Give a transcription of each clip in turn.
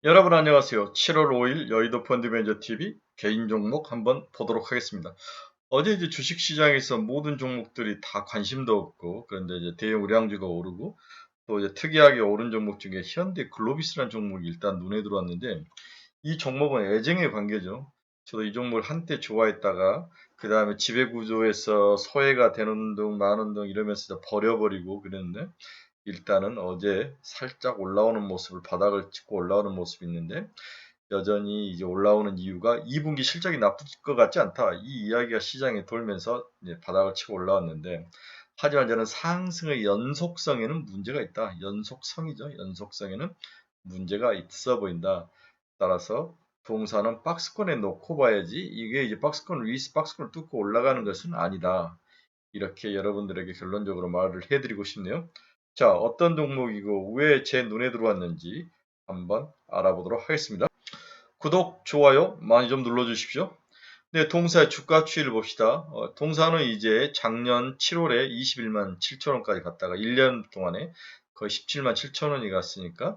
여러분 안녕하세요. 7월 5일 여의도 펀드매니저 TV 개인 종목 한번 보도록 하겠습니다. 어제 이제 주식시장에서 모든 종목들이 다 관심도 없고 그런데 이제 대형 우량주가 오르고 또 이제 특이하게 오른 종목 중에 현대글로비스라는 종목이 일단 눈에 들어왔는데 이 종목은 애증의 관계죠. 저도 이 종목을 한때 좋아했다가 그 다음에 지배구조에서 소외가 되는 등 마는 등 이러면서 버려버리고 그랬는데 일단은 어제 살짝 올라오는 모습을 바닥을 찍고 올라오는 모습이 있는데 여전히 이제 올라오는 이유가 2분기 실적이 나쁠 것 같지 않다. 이 이야기가 시장에 돌면서 이제 바닥을 치고 올라왔는데 하지만 저는 상승의 연속성에는 문제가 있다. 연속성이죠. 연속성에는 문제가 있어 보인다. 따라서 동사는 박스권에 놓고 봐야지 이게 이제 박스권 위에서 박스권을 뚫고 올라가는 것은 아니다. 이렇게 여러분들에게 결론적으로 말을 해드리고 싶네요. 자, 어떤 종목이고 왜 제 눈에 들어왔는지 한번 알아보도록 하겠습니다. 구독, 좋아요 많이 좀 눌러주십시오. 네, 동사의 주가 추이를 봅시다. 동사는 이제 작년 7월에 21만 7천 원까지 갔다가 1년 동안에 거의 17만 7천 원이 갔으니까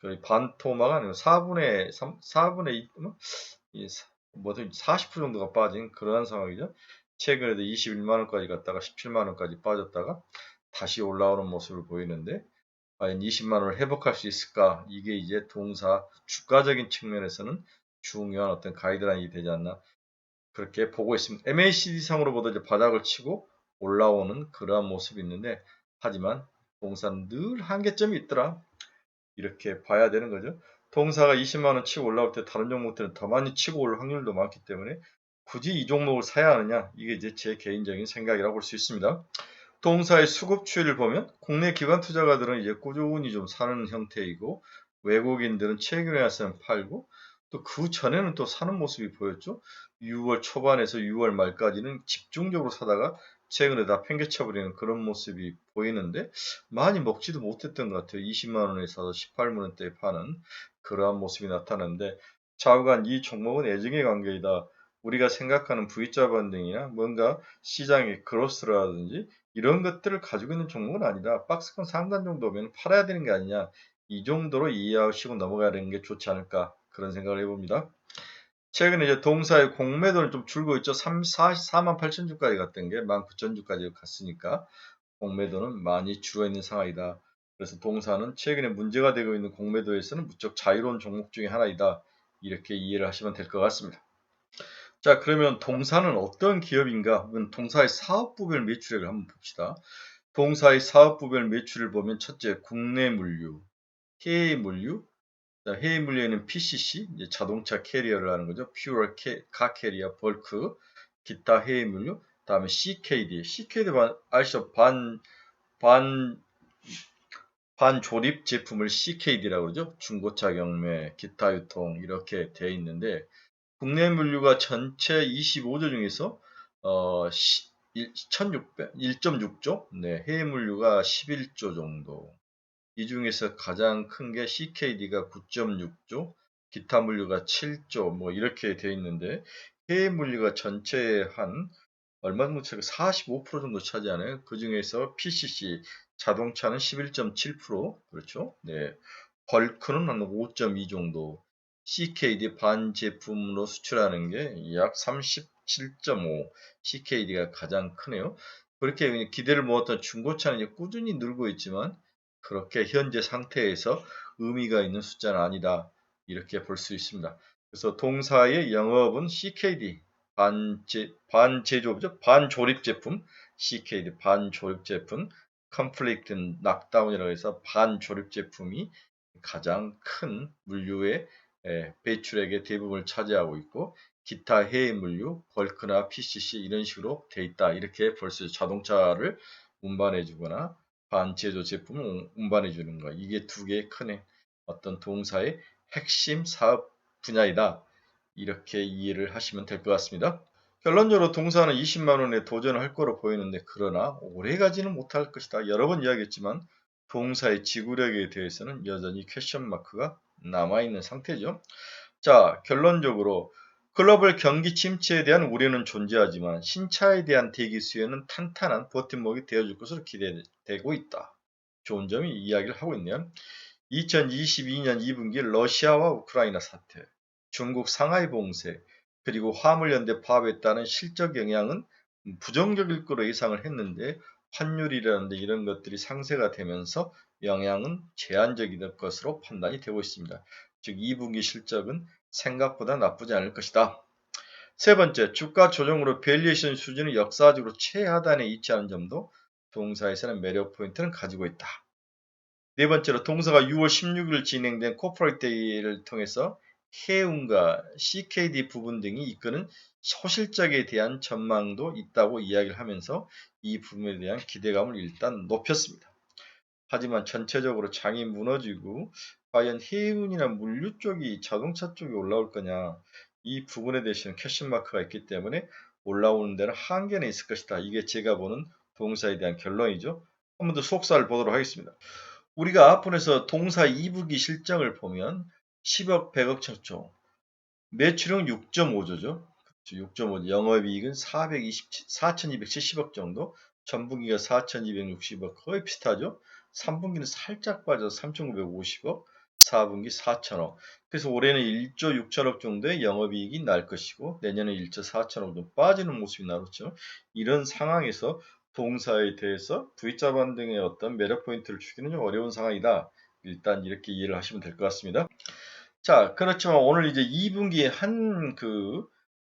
거의 반토막 아니고 4분의 3, 4분의 2, 뭐든 40% 정도가 빠진 그러한 상황이죠. 최근에도 21만 원까지 갔다가 17만 원까지 빠졌다가 다시 올라오는 모습을 보이는데 과연 20만 원을 회복할 수 있을까? 이게 이제 동사 주가적인 측면에서는 중요한 어떤 가이드라인이 되지 않나 그렇게 보고 있습니다. MACD 상으로 보다 이제 바닥을 치고 올라오는 그러한 모습이 있는데 하지만 동사는 늘 한계점이 있더라. 이렇게 봐야 되는 거죠. 동사가 20만 원 치고 올라올 때 다른 종목들은 더 많이 치고 올 확률도 많기 때문에 굳이 이 종목을 사야 하느냐? 이게 이제 제 개인적인 생각이라고 볼 수 있습니다. 동사의 수급 추이를 보면 국내 기관 투자가들은 이제 꾸준히 좀 사는 형태이고 외국인들은 최근에 와서는 팔고 또 그 전에는 또 사는 모습이 보였죠. 6월 초반에서 6월 말까지는 집중적으로 사다가 최근에 다 팽개쳐버리는 그런 모습이 보이는데 많이 먹지도 못했던 것 같아요. 20만 원에 사서 18만 원대에 파는 그러한 모습이 나타나는데 좌우간 이 종목은 애증의 관계이다. 우리가 생각하는 V자 반등이나 뭔가 시장의 그로스라든지 이런 것들을 가지고 있는 종목은 아니다. 박스권 상단 정도면 팔아야 되는 게 아니냐. 이 정도로 이해하시고 넘어가야 되는 게 좋지 않을까. 그런 생각을 해봅니다. 최근에 이제 동사의 공매도는 좀 줄고 있죠. 4만 8천 주까지 갔던 게 19,000주까지 갔으니까 공매도는 많이 줄어 있는 상황이다. 그래서 동사는 최근에 문제가 되고 있는 공매도에서는 무척 자유로운 종목 중에 하나이다. 이렇게 이해를 하시면 될 것 같습니다. 자, 그러면 동사는 어떤 기업인가? 동사의 사업부별 매출액을 한번 봅시다. 동사의 사업부별 매출을 보면 첫째, 국내 물류, 해외 물류, 해외 물류에는 PCC, 이제 자동차 캐리어를 하는 거죠. 퓨어 카 캐리어, 벌크, 기타 해외 물류, 다음에 CKD, CKD 아시죠? 반, 반조립 제품을 CKD라고 그러죠. 중고차 경매, 기타 유통 이렇게 되어 있는데 국내 물류가 전체 25조 중에서 1,600, 1.6조, 네, 해외 물류가 11조 정도. 이 중에서 가장 큰 게 CKD가 9.6조, 기타 물류가 7조, 뭐 이렇게 되어 있는데 해외 물류가 전체의 한 얼마 정도 차가 45% 정도 차지하네요. 그 중에서 PCC 자동차는 11.7%, 그렇죠? 네. 벌크는 한 5.2 정도. CKD 반제품으로 수출하는 게 약 37.5. CKD가 가장 크네요. 그렇게 기대를 모았던 중고차는 이제 꾸준히 늘고 있지만 그렇게 현재 상태에서 의미가 있는 숫자는 아니다. 이렇게 볼 수 있습니다. 그래서 동사의 영업은 CKD 반제조업죠. 반조립 제품 CKD 반조립 제품 컴플리트 락다운이라고 해서 반조립 제품이 가장 큰 물류의 배출액의 대부분을 차지하고 있고 기타 해외 물류, 벌크나 PCC 이런 식으로 돼 있다. 이렇게 볼 수 있어요. 자동차를 운반해 주거나 반제조 제품을 운반해 주는 거. 이게 두 개의 큰 어떤 동사의 핵심 사업 분야이다. 이렇게 이해를 하시면 될 것 같습니다. 결론적으로 동사는 20만 원에 도전을 할 거로 보이는데 그러나 오래 가지는 못할 것이다. 여러 번 이야기했지만 동사의 지구력에 대해서는 여전히 퀘션 마크가 남아있는 상태죠. 자, 결론적으로 글로벌 경기 침체에 대한 우려는 존재하지만 신차에 대한 대기 수요는 탄탄한 버팀목이 되어줄 것으로 기대되고 있다. 좋은 점이 이야기를 하고 있네요. 2022년 2분기 러시아와 우크라이나 사태, 중국 상하이 봉쇄, 그리고 화물연대 파업에 따른 실적 영향은 부정적일 거로 예상을 했는데 환율이라는데 이런 것들이 상쇄가 되면서 영향은 제한적일 것으로 판단이 되고 있습니다. 즉 2분기 실적은 생각보다 나쁘지 않을 것이다. 세 번째, 주가 조정으로 밸류에이션 수준이 역사적으로 최하단에 위치하는 점도 동사에서는 매력 포인트를 가지고 있다. 네 번째로 동사가 6월 16일 진행된 코퍼레이트 데이를 통해서 해운과 CKD 부분 등이 이끄는 소실적에 대한 전망도 있다고 이야기를 하면서 이 부분에 대한 기대감을 일단 높였습니다. 하지만 전체적으로 장이 무너지고 과연 해운이나 물류 쪽이 자동차 쪽이 올라올 거냐, 이 부분에 대해서는 퀘션 마크가 있기 때문에 올라오는 데는 한계는 있을 것이다. 이게 제가 보는 동사에 대한 결론이죠. 한 번 더 속사를 보도록 하겠습니다. 우리가 앞번에서 동사 2분기 실적을 보면 10억, 100억 쳤죠. 매출은 6.5조죠. 6.5조. 영업이익은 4,270억 정도. 전분기가 4,260억. 거의 비슷하죠. 3분기는 살짝 빠져서 3,950억. 4분기 4천억. 그래서 올해는 1조 6천억 정도의 영업이익이 날 것이고 내년에 1조 4천억 정도 빠지는 모습이 나왔죠. 이런 상황에서 동사에 대해서 V자 반등의 어떤 매력 포인트를 주기는 좀 어려운 상황이다. 일단 이렇게 이해를 하시면 될 것 같습니다. 자, 그렇지만 오늘 이제 2분기 한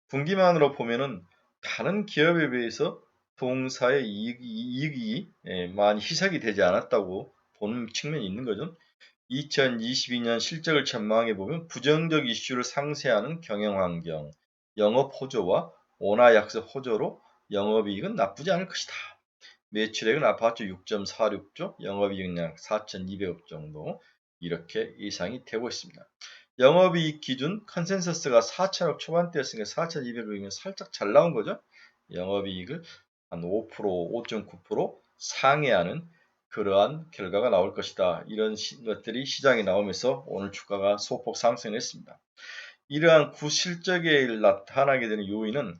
분기만으로 보면은 다른 기업에 비해서 동사의 이익이 많이 희석이 되지 않았다고 보는 측면이 있는 거죠. 2022년 실적을 전망해 보면 부정적 이슈를 상쇄하는 경영 환경, 영업 호조와 원화 약세 호조로 영업이익은 나쁘지 않을 것이다. 매출액은 아파트 6.46조, 영업이익 약 4,200억 정도 이렇게 예상이 되고 있습니다. 영업이익 기준 컨센서스가 4천억 초반대였으니까 4,200억이면 살짝 잘 나온 거죠. 영업이익을 한 5%, 5.9% 상회하는 그러한 결과가 나올 것이다. 이런 것들이 시장에 나오면서 오늘 주가가 소폭 상승했습니다. 이러한 구실적에 나타나게 되는 요인은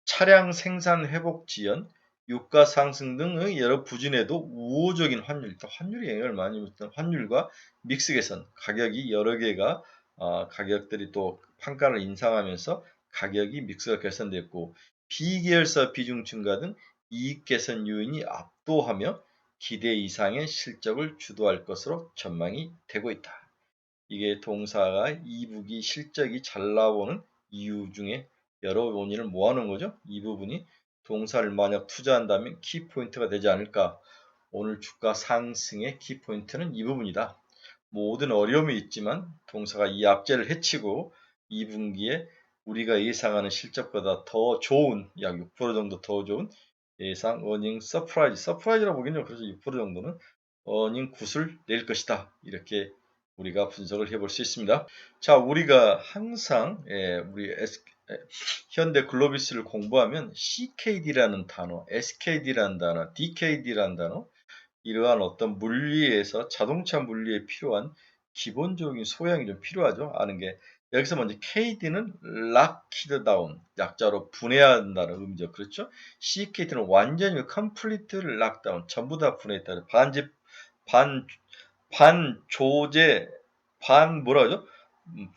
차량 생산 회복 지연, 유가 상승 등의 여러 부진에도 우호적인 환율, 환율이 영향을 많이 미쳤던 환율과 믹스 개선, 가격이 여러 개가 가격들이 또 판가를 인상하면서 가격이 믹스가 개선됐고 비계열사 비중 증가 등 이익 개선 요인이 압도하며 기대 이상의 실적을 주도할 것으로 전망이 되고 있다. 이게 동사가 2분기 실적이 잘 나오는 이유 중에 여러 원인을 모아놓은 거죠. 이 부분이 동사를 만약 투자한다면 키포인트가 되지 않을까. 오늘 주가 상승의 키포인트는 이 부분이다. 모든 어려움이 있지만 동사가 이 압제를 해치고 2분기에 우리가 예상하는 실적보다 더 좋은 약 6% 정도 더 좋은 예상 어닝 서프라이즈라고 보기는 그래서 6% 정도는 어닝 굿을 낼 것이다. 이렇게 우리가 분석을 해볼 수 있습니다. 자, 우리가 항상 현대 글로비스를 공부하면 CKD라는 단어, SKD라는 단어, DKD라는 단어 이러한 어떤 물리에서 자동차 물리에 필요한 기본적인 소양이 좀 필요하죠. 아는 게 여기서 먼저 KD는 락키드 다운 약자로 분해한다는 의미죠. 그렇죠? CKD는 완전히 컴플리트 락다운 전부 다 분해했다. 반조제 뭐라 그러죠?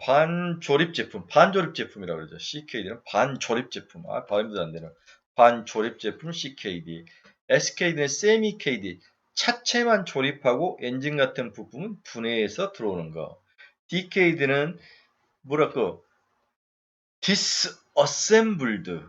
반조립 제품이라고 그러죠. CKD는 반조립 제품. 발음도 안 되는 반조립 제품 CKD. SKD는 세미 KD. 차체만 조립하고 엔진 같은 부품은 분해해서 들어오는 거. DKD는 뭐랄까 디스어셈블드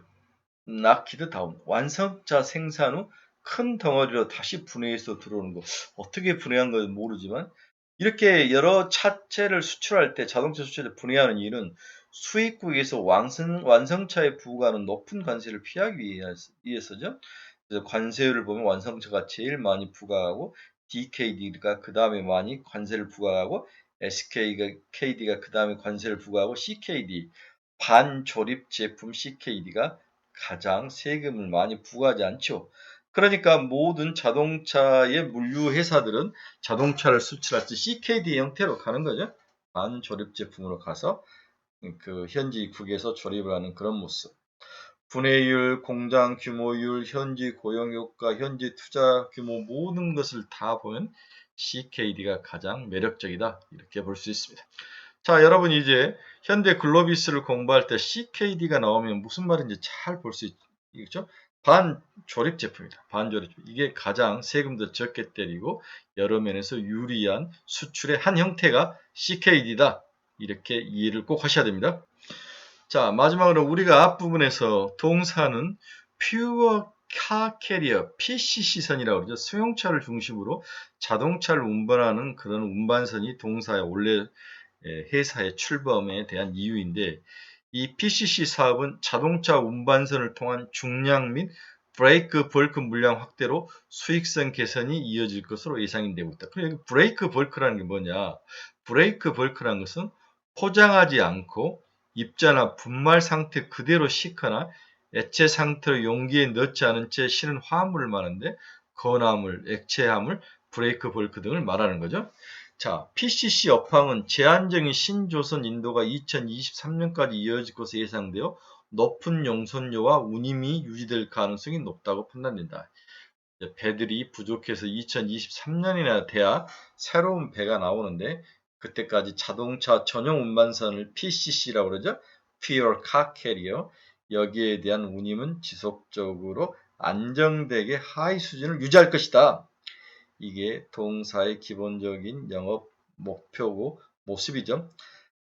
나키드 다운 완성차 생산 후 큰 덩어리로 다시 분해해서 들어오는 거. 어떻게 분해한 건지 모르지만 이렇게 여러 차체를 수출할 때 자동차 수출을 분해하는 이유는 수입국에서 완성차에 부과하는 높은 관세를 피하기 위해서죠. 그래서 관세율을 보면 완성차가 제일 많이 부과하고 DKD가 그 다음에 많이 관세를 부과하고 SKD가 그 다음에 관세를 부과하고 CKD 반조립 제품 CKD가 가장 세금을 많이 부과하지 않죠. 그러니까 모든 자동차의 물류 회사들은 자동차를 수출할 때 CKD 형태로 가는 거죠. 반조립 제품으로 가서 그 현지국에서 조립을 하는 그런 모습. 분해율, 공장 규모율, 현지 고용 효과, 현지 투자 규모 모든 것을 다 보면 CKD가 가장 매력적이다. 이렇게 볼 수 있습니다. 자, 여러분 이제 현대 글로비스를 공부할 때 CKD가 나오면 무슨 말인지 잘 볼 수 있죠? 반조립 제품이다. 반조립 제품. 이게 가장 세금도 적게 때리고 여러 면에서 유리한 수출의 한 형태가 CKD다. 이렇게 이해를 꼭 하셔야 됩니다. 자, 마지막으로 우리가 앞부분에서 동사는 퓨어 카 캐리어, PCC선이라고 그러죠. 승용차를 중심으로 자동차를 운반하는 그런 운반선이 동사의 원래 회사의 출범에 대한 이유인데, 이 PCC 사업은 자동차 운반선을 통한 중량 및 브레이크 벌크 물량 확대로 수익성 개선이 이어질 것으로 예상이 되고 있다. 그리고 브레이크 벌크라는 게 뭐냐? 브레이크 벌크라는 것은 포장하지 않고 입자나 분말 상태 그대로 싣거나 액체 상태로 용기에 넣지 않은 채 실은 화물을 말하는데, 건화물, 액체화물, 브레이크 벌크 등을 말하는 거죠. 자, PCC 업황은 제한적인 신조선 인도가 2023년까지 이어질 것으로 예상되어 높은 용선료와 운임이 유지될 가능성이 높다고 판단된다. 배들이 부족해서 2023년이나 돼야 새로운 배가 나오는데, 그때까지 자동차 전용 운반선을 PCC라고 그러죠. Pure Car Carrier. 여기에 대한 운임은 지속적으로 안정되게 하위 수준을 유지할 것이다. 이게 동사의 기본적인 영업 목표고 모습이죠.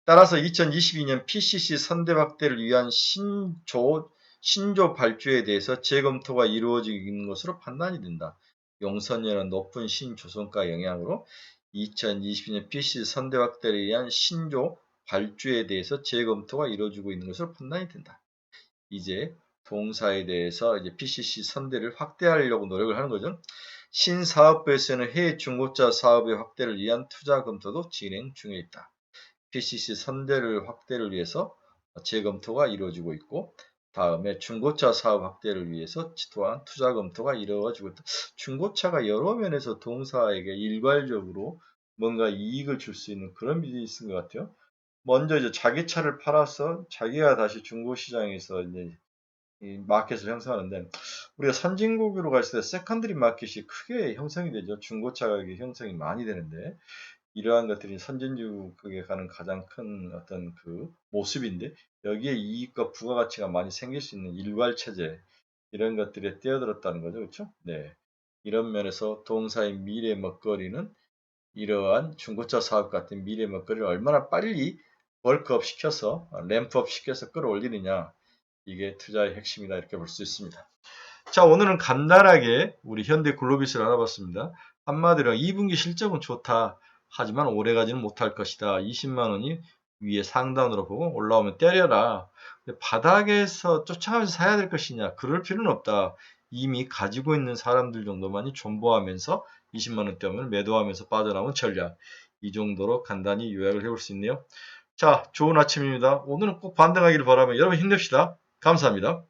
따라서 2022년 PCC 선대 확대를 위한 신조 발주에 대해서 재검토가 이루어지는 것으로 판단이 된다. 용선료는 높은 신조선가 영향으로 2022년 PCC 선대 확대를 위한 신조 발주에 대해서 재검토가 이루어지고 있는 것으로 판단이 된다. 이제 동사에 대해서 이제 PCC 선대를 확대하려고 노력을 하는 거죠. 신사업부에서는 해외 중고차 사업의 확대를 위한 투자 검토도 진행 중에 있다. PCC 선대를 확대를 위해서 재검토가 이루어지고 있고, 다음에 중고차 사업 확대를 위해서 또한 투자 검토가 이루어지고 있다. 중고차가 여러 면에서 동사에게 일괄적으로 뭔가 이익을 줄 수 있는 그런 비즈니스인 것 같아요. 먼저 이제 자기 차를 팔아서 자기가 다시 중고시장에서 이제 이 마켓을 형성하는데, 우리가 선진국으로 갔을 때 세컨드리 마켓이 크게 형성이 되죠. 중고차 가격이 형성이 많이 되는데, 이러한 것들이 선진국에 가는 가장 큰 어떤 그 모습인데, 여기에 이익과 부가가치가 많이 생길 수 있는 일괄체제, 이런 것들에 뛰어들었다는 거죠. 그렇죠? 네. 이런 면에서 동사의 미래 먹거리는 이러한 중고차 사업 같은 미래 먹거리를 얼마나 빨리 벌크업 시켜서 램프업 시켜서 끌어올리느냐, 이게 투자의 핵심이다, 이렇게 볼 수 있습니다. 자, 오늘은 간단하게 우리 현대 글로비스를 알아봤습니다. 한마디로 2분기 실적은 좋다. 하지만 오래가지는 못할 것이다. 20만 원이 위에 상단으로 보고 올라오면 때려라. 바닥에서 쫓아가면서 사야 될 것이냐? 그럴 필요는 없다. 이미 가지고 있는 사람들 정도만이 존버하면서 20만 원대 오면 매도하면서 빠져나오는 전략. 이 정도로 간단히 요약을 해볼 수 있네요. 자, 좋은 아침입니다. 오늘은 꼭 반등하기를 바라며 여러분 힘냅시다. 감사합니다.